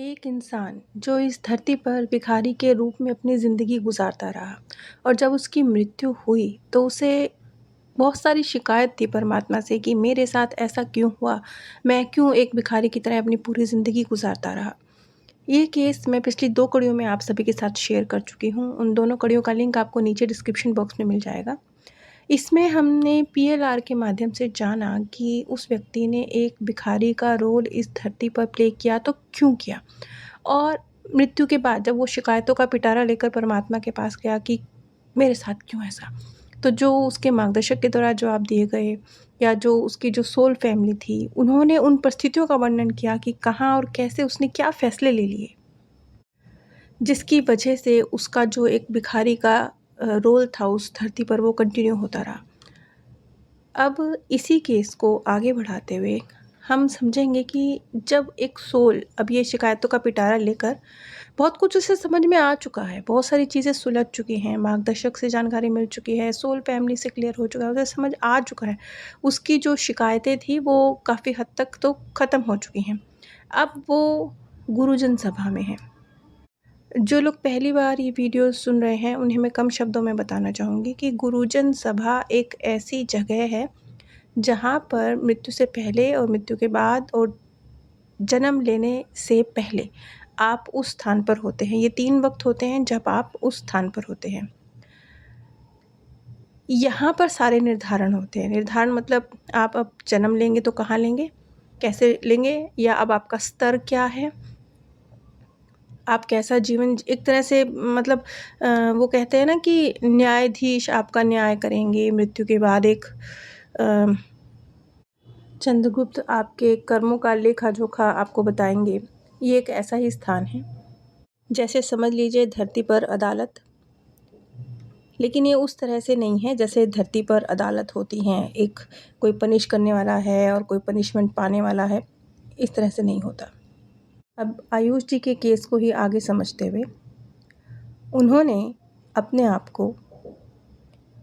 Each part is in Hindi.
एक इंसान जो इस धरती पर भिखारी के रूप में अपनी ज़िंदगी गुज़ारता रहा और जब उसकी मृत्यु हुई तो उसे बहुत सारी शिकायत थी परमात्मा से कि मेरे साथ ऐसा क्यों हुआ? मैं क्यों एक भिखारी की तरह अपनी पूरी ज़िंदगी गुज़ारता रहा? ये केस मैं पिछली 2 कड़ियों में आप सभी के साथ शेयर कर चुकी हूँ। उन दोनों कड़ियों का लिंक आपको नीचे डिस्क्रिप्शन बॉक्स में मिल जाएगा। इसमें हमने पीएलआर के माध्यम से जाना कि उस व्यक्ति ने एक भिखारी का रोल इस धरती पर प्ले किया तो क्यों किया? और मृत्यु के बाद जब वो शिकायतों का पिटारा लेकर परमात्मा के पास गया कि मेरे साथ क्यों ऐसा? तो जो उसके मार्गदर्शक के द्वारा जवाब दिए गए या जो उसकी जो सोल फैमिली थी, उन्होंने उन परिस्थितियों का वर्णन किया कि कहाँ और कैसे उसने क्या फ़ैसले ले लिए, जिसकी वजह से उसका जो एक भिखारी का रोल था उस धरती पर वो कंटिन्यू होता रहा। अब इसी केस को आगे बढ़ाते हुए हम समझेंगे कि जब एक सोल अब ये शिकायतों का पिटारा लेकर बहुत कुछ उसे समझ में आ चुका है, बहुत सारी चीज़ें सुलझ चुकी हैं, मार्गदर्शक से जानकारी मिल चुकी है, सोल फैमिली से क्लियर हो चुका है, उसे समझ आ चुका है। उसकी जो शिकायतें थी वो काफ़ी हद तक तो ख़त्म हो चुकी हैं। अब वो गुरुजन सभा में है। जो लोग पहली बार ये वीडियो सुन रहे हैं उन्हें मैं कम शब्दों में बताना चाहूँगी कि गुरुजन सभा एक ऐसी जगह है जहाँ पर मृत्यु से पहले और मृत्यु के बाद और जन्म लेने से पहले आप उस स्थान पर होते हैं। ये 3 वक़्त होते हैं जब आप उस स्थान पर होते हैं। यहाँ पर सारे निर्धारण होते हैं। निर्धारण मतलब आप अब जन्म लेंगे तो कहाँ लेंगे, कैसे लेंगे या अब आपका स्तर क्या है, आप कैसा जीवन एक तरह से मतलब वो कहते हैं ना कि न्यायाधीश आपका न्याय करेंगे मृत्यु के बाद एक अ, चंद्रगुप्त आपके कर्मों का लेखा-जोखा आपको बताएँगे। ये एक ऐसा ही स्थान है। जैसे समझ लीजिए धरती पर अदालत, लेकिन ये उस तरह से नहीं है जैसे धरती पर अदालत होती हैं। एक कोई पनिश करने वाला है और कोई पनिशमेंट पाने वाला है, इस तरह से नहीं होता। अब आयुष जी के केस को ही आगे समझते हुए उन्होंने अपने आप को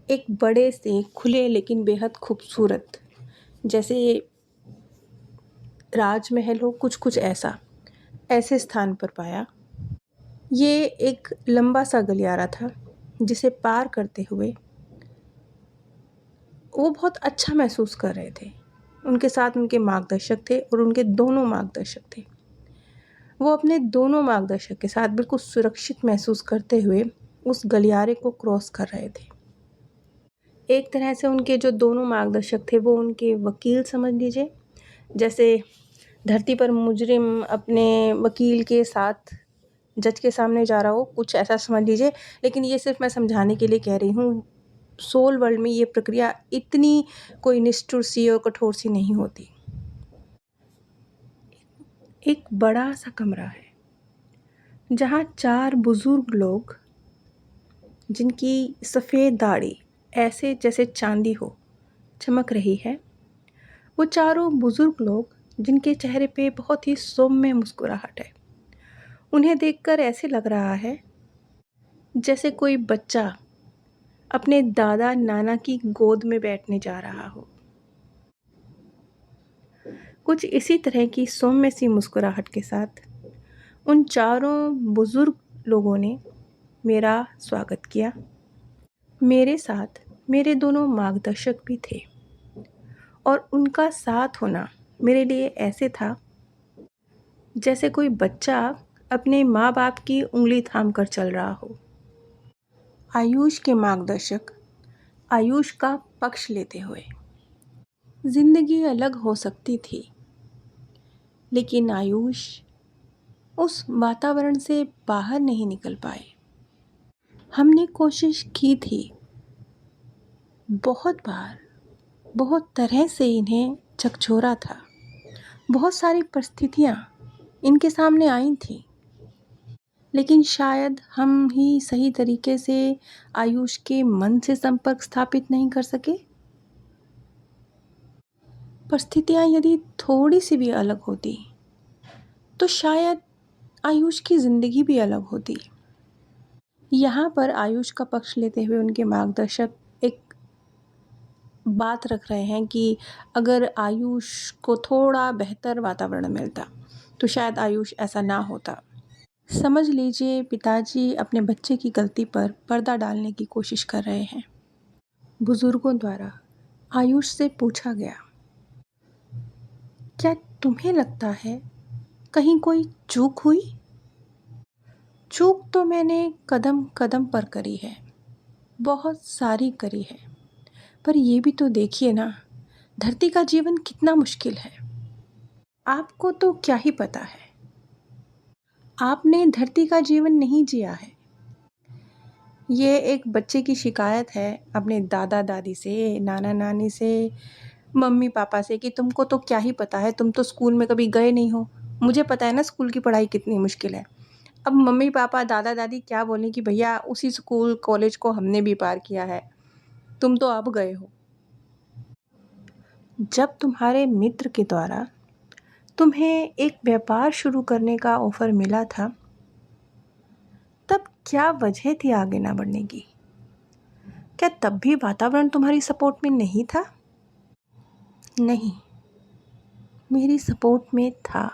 एक बड़े से खुले लेकिन बेहद खूबसूरत जैसे राजमहल हो कुछ ऐसा, ऐसे स्थान पर पाया। ये एक लंबा सा गलियारा था जिसे पार करते हुए वो बहुत अच्छा महसूस कर रहे थे। उनके साथ उनके मार्गदर्शक थे और उनके दोनों मार्गदर्शक थे। वो अपने दोनों मार्गदर्शक के साथ बिल्कुल सुरक्षित महसूस करते हुए उस गलियारे को क्रॉस कर रहे थे। एक तरह से उनके जो दोनों मार्गदर्शक थे वो उनके वकील समझ लीजिए। जैसे धरती पर मुजरिम अपने वकील के साथ जज के सामने जा रहा हो, कुछ ऐसा समझ लीजिए। लेकिन ये सिर्फ़ मैं समझाने के लिए कह रही हूँ, सोल वर्ल्ड में ये प्रक्रिया इतनी कोई निष्ठुर सी और कठोर सी नहीं होती। एक बड़ा सा कमरा है जहाँ 4 बुज़ुर्ग लोग जिनकी सफ़ेद दाढ़ी ऐसे जैसे चांदी हो चमक रही है, वो चारों बुज़ुर्ग लोग जिनके चेहरे पे बहुत ही सौम्य मुस्कुराहट है। उन्हें देखकर ऐसे लग रहा है जैसे कोई बच्चा अपने दादा नाना की गोद में बैठने जा रहा हो। कुछ इसी तरह की सौम्य सी मुस्कुराहट के साथ उन चारों बुजुर्ग लोगों ने मेरा स्वागत किया। मेरे साथ मेरे दोनों मार्गदर्शक भी थे और उनका साथ होना मेरे लिए ऐसे था जैसे कोई बच्चा अपने माँ बाप की उंगली थाम कर चल रहा हो। आयुष के मार्गदर्शक आयुष का पक्ष लेते हुए जिंदगी अलग हो सकती थी, लेकिन आयुष उस वातावरण से बाहर नहीं निकल पाए। हमने कोशिश की थी बहुत बार, बहुत तरह से इन्हें झकझोरा था। बहुत सारी परिस्थितियाँ इनके सामने आई थी, लेकिन शायद हम ही सही तरीके से आयुष के मन से संपर्क स्थापित नहीं कर सके। परिस्थितियाँ यदि थोड़ी सी भी अलग होती तो शायद आयुष की ज़िंदगी भी अलग होती। यहाँ पर आयुष का पक्ष लेते हुए उनके मार्गदर्शक एक बात रख रहे हैं कि अगर आयुष को थोड़ा बेहतर वातावरण मिलता, तो शायद आयुष ऐसा ना होता। समझ लीजिए पिताजी अपने बच्चे की गलती पर पर्दा डालने की कोशिश कर रहे हैं। बुजुर्गों द्वारा आयुष से पूछा गया, क्या तुम्हें लगता है कहीं कोई चूक हुई? चूक तो मैंने कदम कदम पर करी है, बहुत सारी करी है। पर ये भी तो देखिए ना, धरती का जीवन कितना मुश्किल है। आपको तो क्या ही पता है, आपने धरती का जीवन नहीं जिया है। ये एक बच्चे की शिकायत है अपने दादा दादी से, नाना नानी से, मम्मी पापा से कि तुमको तो क्या ही पता है, तुम तो स्कूल में कभी गए नहीं हो। मुझे पता है ना स्कूल की पढ़ाई कितनी मुश्किल है। अब मम्मी पापा दादा दादी क्या बोलें कि भैया उसी स्कूल कॉलेज को हमने भी पार किया है, तुम तो अब गए हो। जब तुम्हारे मित्र के द्वारा तुम्हें एक व्यापार शुरू करने का ऑफर मिला था, तब क्या वजह थी आगे ना बढ़ने की? क्या तब भी वातावरण तुम्हारी सपोर्ट में नहीं था? नहीं, मेरी सपोर्ट में था।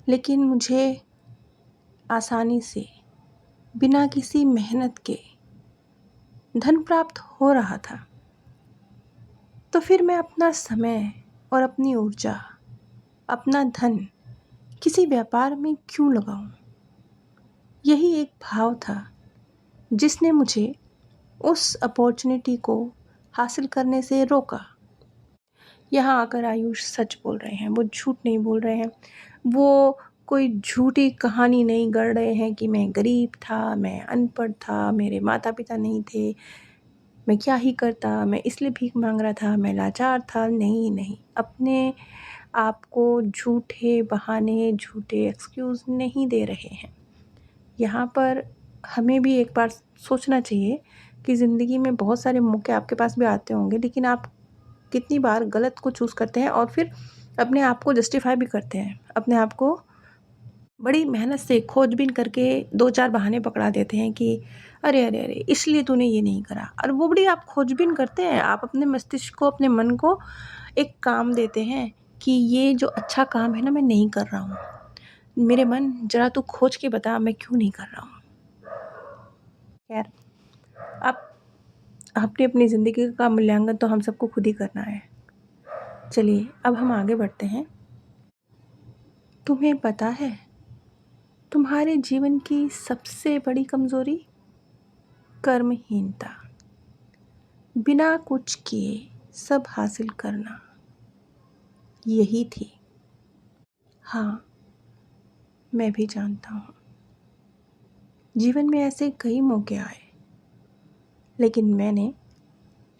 लेकिन मुझे आसानी से, बिना किसी मेहनत के धन प्राप्त हो रहा था। तो फिर मैं अपना समय और अपनी ऊर्जा, अपना धन किसी व्यापार में क्यों लगाऊं? यही एक भाव था जिसने मुझे उस अपॉर्चुनिटी को हासिल करने से रोका। यहाँ आकर आयुष सच बोल रहे हैं, वो झूठ नहीं बोल रहे हैं, वो कोई झूठी कहानी नहीं गढ़ रहे हैं कि मैं गरीब था, मैं अनपढ़ था, मेरे माता पिता नहीं थे, मैं क्या ही करता, मैं इसलिए भीख मांग रहा था, मैं लाचार था। नहीं नहीं, अपने आप को झूठे बहाने, झूठे एक्सक्यूज़ नहीं दे रहे हैं। यहाँ पर हमें भी एक बार सोचना चाहिए कि ज़िंदगी में बहुत सारे मौके आपके पास भी आते होंगे, लेकिन आप कितनी बार गलत को चूज़ करते हैं और फिर अपने आप को जस्टिफाई भी करते हैं। अपने आप को बड़ी मेहनत से खोजबीन करके 2-4 बहाने पकड़ा देते हैं कि अरे अरे अरे इसलिए तूने ये नहीं करा। और वो बड़ी आप खोजबीन करते हैं, आप अपने मस्तिष्क को, अपने मन को एक काम देते हैं कि ये जो अच्छा काम है ना, मैं नहीं कर रहा हूँ। मेरे मन ज़रा तू खोज के बता मैं क्यों नहीं कर रहा हूँ। खैर, आप आपने अपनी ज़िंदगी का मूल्यांकन तो हम सबको खुद ही करना है। चलिए अब हम आगे बढ़ते हैं। तुम्हें पता है तुम्हारे जीवन की सबसे बड़ी कमज़ोरी? कर्महीनता। बिना कुछ किए सब हासिल करना, यही थी। हाँ, मैं भी जानता हूँ, जीवन में ऐसे कई मौके आए, लेकिन मैंने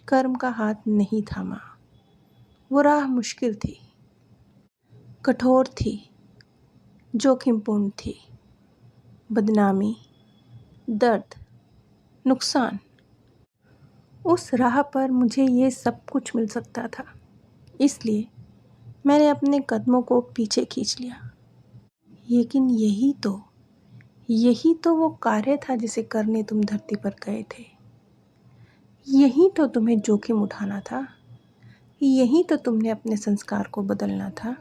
कर्म का हाथ नहीं थामा। वो राह मुश्किल थी, कठोर थी, जोखिमपूर्ण थी। बदनामी, दर्द, नुकसान, उस राह पर मुझे ये सब कुछ मिल सकता था। इसलिए मैंने अपने कदमों को पीछे खींच लिया। लेकिन यही तो वो कार्य था जिसे करने तुम धरती पर गए थे। यही तो तुम्हें जोखिम उठाना था। यही तो तुमने अपने संस्कार को बदलना था।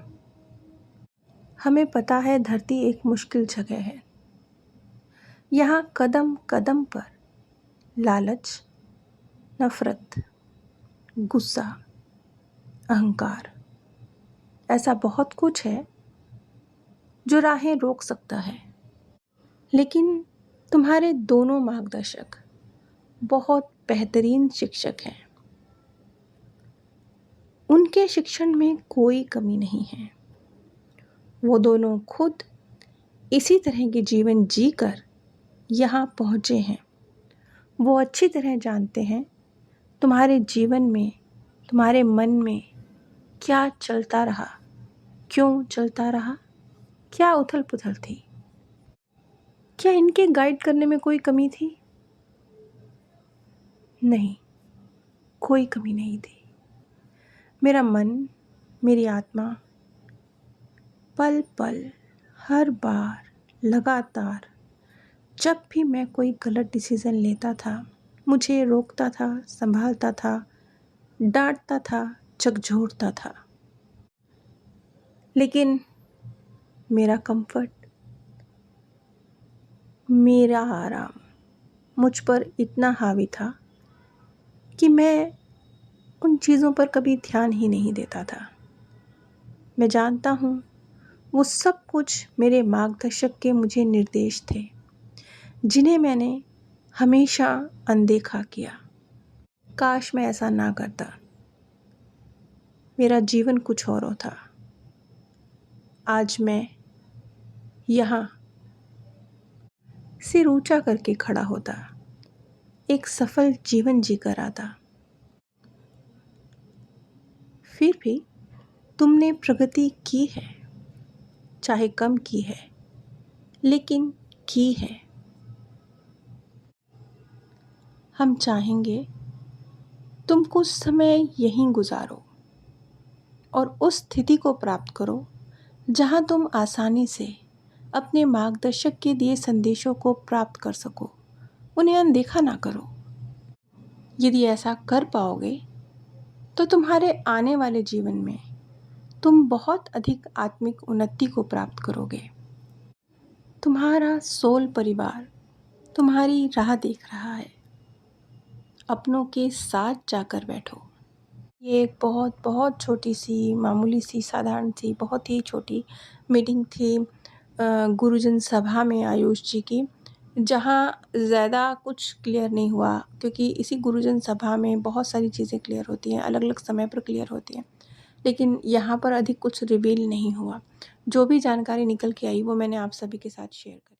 हमें पता है धरती एक मुश्किल जगह है। यहाँ कदम कदम पर लालच, नफरत, गुस्सा, अहंकार, ऐसा बहुत कुछ है जो राहें रोक सकता है। लेकिन तुम्हारे दोनों मार्गदर्शक बहुत बेहतरीन शिक्षक हैं। उनके शिक्षण में कोई कमी नहीं है। वो दोनों खुद इसी तरह के जीवन जीकर यहाँ पहुँचे हैं। वो अच्छी तरह जानते हैं तुम्हारे जीवन में, तुम्हारे मन में क्या चलता रहा, क्यों चलता रहा, क्या उथल पुथल थी। क्या इनके गाइड करने में कोई कमी थी? नहीं, कोई कमी नहीं थी। मेरा मन, मेरी आत्मा पल पल, हर बार, लगातार जब भी मैं कोई गलत डिसीज़न लेता था, मुझे रोकता था, संभालता था, डांटता था, झकझोरता था। लेकिन मेरा कंफर्ट, मेरा आराम मुझ पर इतना हावी था कि मैं उन चीज़ों पर कभी ध्यान ही नहीं देता था। मैं जानता हूँ वो सब कुछ मेरे मार्गदर्शक के मुझे निर्देश थे, जिन्हें मैंने हमेशा अनदेखा किया। काश मैं ऐसा ना करता, मेरा जीवन कुछ और होता। आज मैं यहाँ सिर ऊंचा करके खड़ा होता, एक सफल जीवन जीकर आता। फिर भी तुमने प्रगति की है, चाहे कम की है, लेकिन की है। हम चाहेंगे तुम कुछ समय यहीं गुजारो और उस स्थिति को प्राप्त करो जहां तुम आसानी से अपने मार्गदर्शक के दिए संदेशों को प्राप्त कर सको। उन्हें अनदेखा ना करो। यदि ऐसा कर पाओगे तो तुम्हारे आने वाले जीवन में तुम बहुत अधिक आत्मिक उन्नति को प्राप्त करोगे। तुम्हारा सोल परिवार तुम्हारी राह देख रहा है। अपनों के साथ जाकर बैठो। ये एक बहुत बहुत छोटी सी, मामूली सी, साधारण सी, बहुत ही छोटी मीटिंग थी गुरुजन सभा में आयुष जी की, जहाँ ज़्यादा कुछ क्लियर नहीं हुआ, क्योंकि इसी गुरुजन सभा में बहुत सारी चीज़ें क्लियर होती हैं, अलग अलग समय पर क्लियर होती हैं, लेकिन यहाँ पर अधिक कुछ रिवील नहीं हुआ। जो भी जानकारी निकल के आई वो मैंने आप सभी के साथ शेयर करी।